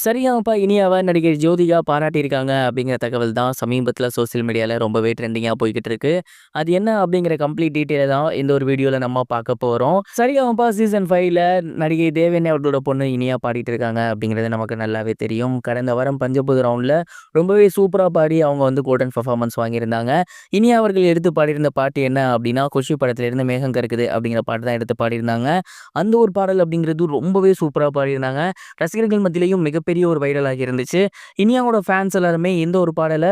சரியாப்பா இனியாவ நடிகை ஜோதிகா பாராட்டியிருக்காங்க அப்படிங்கிற தகவல் தான் சமீபத்தில சோசியல் மீடியால ரொம்பவே ட்ரெண்டிங்கா போய்க்கிட்டு இருக்கு. அது என்ன அப்படிங்கிற கம்ப்ளீட் டீட்டெயில தான் இந்த ஒரு வீடியோல நம்ம பார்க்க போறோம். சரிகமபா சீசன் 5ல நடிகை தேவயானி அவர்களோட பொண்ணு இனியா பாடிட்டு இருக்காங்க அப்படிங்கிறது நமக்கு நல்லாவே தெரியும். கடந்த வாரம் பஞ்சபூத ரவுண்ட்ல ரொம்பவே சூப்பரா பாடி அவங்க வந்து கோல்டன் பெர்ஃபார்மன்ஸ் வாங்கியிருந்தாங்க. இனியா அவர்கள் எடுத்து பாடியிருந்த பாட்டு என்ன அப்படின்னா, குஷி படத்திலிருந்து மேகம் கருக்குது அப்படிங்கிற பாட்டு தான் எடுத்து பாடியிருந்தாங்க. அந்த ஒரு பாடல் அப்படிங்கிறது ரொம்பவே சூப்பரா பாடியிருந்தாங்க. ரசிகர்கள் மத்தியிலயும் மிகப்பெரிய ஒரு வைரல் ஆகி இருந்துச்சு. இனியாவோட ஃபேன்ஸ் எல்லாருமே இந்த ஒரு பாடல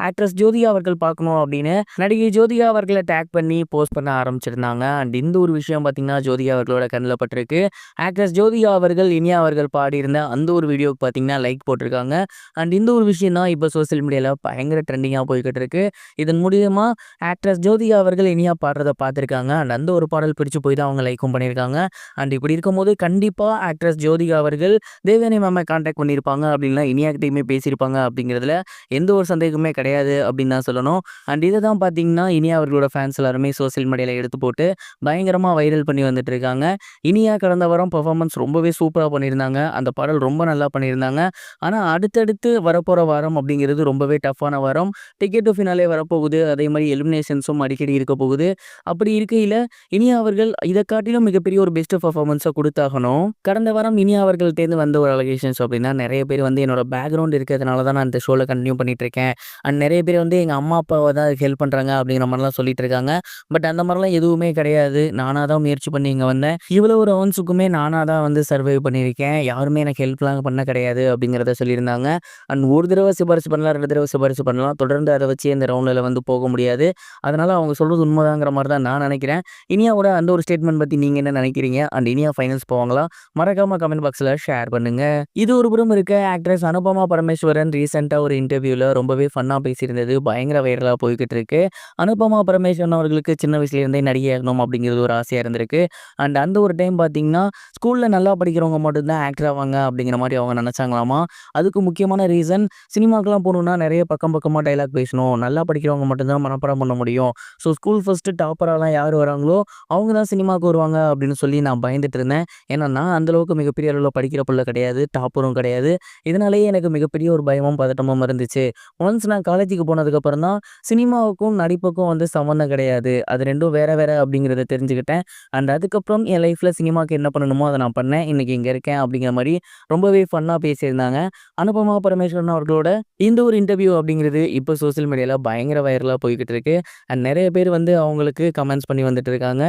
ஆக்ட்ரஸ் ஜோதிகா அவர்கள் பார்க்கணும் அப்படின்னு நடிகை ஜோதிகா அவர்கள டேக் பண்ணி போஸ்ட் பண்ண ஆரம்பிச்சிருந்தாங்க. அண்ட் இந்த ஒரு விஷயம் பார்த்தீங்கன்னா, ஜோதிகா அவர்களோட கண்ணுல பட்டிருக்கு. ஆக்ட்ரஸ் ஜோதிகா அவர்கள் இனியா அவர்கள் பாடியிருந்த அந்த ஒரு வீடியோக்கு பார்த்தீங்கன்னா லைக் போட்டிருக்காங்க. அண்ட் இந்த ஒரு விஷயம் தான் இப்போ சோசியல் மீடியால பயங்கர ட்ரெண்டிங்கா போய்க்கிட்டு இருக்கு. இதன் மூலியமா ஆக்ட்ரஸ் ஜோதிகா அவர்கள் இனியா பாடுறத பார்த்துருக்காங்க. அண்ட் அந்த ஒரு பாடல் பிடிச்சு போய் தான் அவங்க லைக்கும் பண்ணியிருக்காங்க. அண்ட் இப்படி இருக்கும்போது கண்டிப்பா ஆக்ட்ரஸ் ஜோதிகா அவர்கள் தேவயானி மேம கான்டாக்ட் பண்ணியிருப்பாங்க அப்படின்னா இனியாகிட்டயுமே பேசியிருப்பாங்க அப்படிங்கிறதுல எந்த ஒரு சந்தேகமே கிடையாது அப்படின்னு தான் சொல்லணும். அண்ட் இதை தான் பார்த்தீங்கன்னா இனியா அவர்களோட ஃபேன்ஸ் எல்லாருமே சோசியல் மீடியாவில் எடுத்து போட்டு பயங்கரமாக வைரல் பண்ணி வந்துட்டு இருக்காங்க. இனியா கடந்த வாரம் பெர்ஃபார்மன்ஸ் ரொம்பவே சூப்பராக பண்ணியிருந்தாங்க. அந்த பாடல் ரொம்ப நல்லா பண்ணியிருந்தாங்க. ஆனால் அடுத்தடுத்து வரப்போகிற வாரம் அப்படிங்கிறது ரொம்பவே டஃப்பான வாரம். டிக்கெட் டு ஃபினாலே வரப்போகுது. அதே மாதிரி எலிமினேஷன்ஸும் அடிக்கடி இருக்க போகுது. அப்படி இருக்கையில் இனியா அவர்கள் இதை காட்டிலும் மிகப்பெரிய ஒரு பெஸ்ட் பெர்ஃபார்மன்ஸை கொடுத்தாகணும். கடந்த வாரம் இனியா அவர்கள்ட்டேருந்து வந்த ஒரு அலிகேஷன்ஸ் அப்படின்னா நிறைய பேர் வந்து என்னோட பேக்ரவுண்ட் இருக்கிறதுனால தான் நான் இந்த ஷோவில் கண்டினியூ பண்ணிட்டு இருக்கேன். அண்ட் நிறைய பேர் வந்து எங்கள் அம்மா அப்பாவை தான் ஹெல்ப் பண்ணுறாங்க அப்படிங்கிற மாதிரிலாம் சொல்லிட்டு இருக்காங்க. பட் அந்த மாதிரிலாம் எதுவுமே கிடையாது. நானாக தான் முயற்சி பண்ணி இங்கே வந்தேன். இவ்வளோ ஒரு ரவுண்ட்ஸுக்குமே நானாக தான் வந்து சர்வை பண்ணியிருக்கேன். யாருமே எனக்கு ஹெல்ப்லாம் பண்ண கிடையாது அப்படிங்கிறத சொல்லியிருந்தாங்க. அண்ட் ஒரு தடவை சிபாரிசு பண்ணலாம், 2 தடவை சிபாரிசு பண்ணலாம். தொடர்ந்து அதை வச்சு இந்த ரவுண்டில் வந்து போக முடியாது. அதனால் அவங்க சொல்கிறது உண்மைதாங்கிற மாதிரி தான் நான் நினைக்கிறேன். இனியாவோட அந்த ஒரு ஸ்டேட்மெண்ட் பற்றி நீங்கள் என்ன நினைக்கிறீங்க? அண்ட் இனியா ஃபைனல்ஸ் போவாங்களா? மறக்காமல் கமெண்ட் பாக்ஸில் ஷேர் பண்ணுங்க. இது ஒரு புறம் இருக்க, ஆக்ட்ரஸ் அனுபமா பரமேஸ்வரன் ரீசெண்டா ஒரு இன்டர்வியூல ரொம்பவே ஃபன்னா பேசியிருந்தது பயங்கர வைரலா போய்கிட்டு இருக்கு. அனுபமா பரமேஸ்வரன் அவர்களுக்கு சின்ன வயசுல இருந்தே நடிகை ஆகணும் அப்படிங்கிறது ஒரு ஆசையா இருந்திருக்கு. அண்ட் அந்த ஒரு டைம் பார்த்தீங்கன்னா, ஸ்கூல்ல நல்லா படிக்கிறவங்க மட்டும்தான் ஆக்டர் ஆவாங்க அப்படிங்கிற மாதிரி அவங்க நினைச்சாங்களாமா. அதுக்கு முக்கியமான ரீசன், சினிமாக்கெல்லாம் போகணும்னா நிறைய பக்கம் பக்கமா டைலாக் பேசணும். நல்லா படிக்கிறவங்க மட்டும்தான் மனப்பாடம் பண்ண முடியும். ஸோ ஸ்கூல் ஃபர்ஸ்ட் டாப்பராலாம் யார் வராங்களோ அவங்க தான் சினிமாவுக்கு வருவாங்க அப்படின்னு சொல்லி நான் பயந்துட்டு இருந்தேன். ஏன்னா நான் அந்த அளவுக்கு மிகப்பெரிய அளவில் படிக்கிற பிள்ளை கிடையாது. டாப்பரும் கிடையாது. இதனாலேயே எனக்கு மிகப்பெரிய ஒரு பயமும் பதட்டமும் இருந்துச்சு. ஒன்ஸ் நான் காலேஜுக்கு போனதுக்கப்புறம் தான் சினிமாவுக்கும் நடிப்புக்கும் வந்து சம்மந்தம் கிடையாது. அது 2ம் வேற வேற அப்படிங்கிறத தெரிஞ்சுக்கிட்டேன். அண்ட் அதுக்கப்புறம் என் லைஃப்ல சினிமாவுக்கு என்ன பண்ணணுமோ அதை நான் பண்ணேன். இன்னைக்கு இங்கே இருக்கேன் அப்படிங்கிற மாதிரி ரொம்பவே ஃபன்னாக பேசியிருந்தாங்க. அனுபமா பரமேஸ்வரன் அவர்களோட இந்த ஒரு இன்டர்வியூ அப்படிங்கிறது இப்போ சோசியல் மீடியாவில் பயங்கர வைரலாக போய்கிட்டு இருக்கு. அண்ட் நிறைய பேர் வந்து அவங்களுக்கு கமெண்ட்ஸ் பண்ணி வந்துட்டு இருக்காங்க.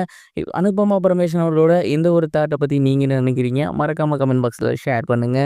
அனுபமா பரமேஸ்வரன் அவர்களோட இந்த ஒரு தாட்டை பற்றி நீங்கள் என்ன நினைக்கிறீங்க? மறக்காம கமெண்ட் பாக்ஸில் ஷேர் பண்ணுங்க.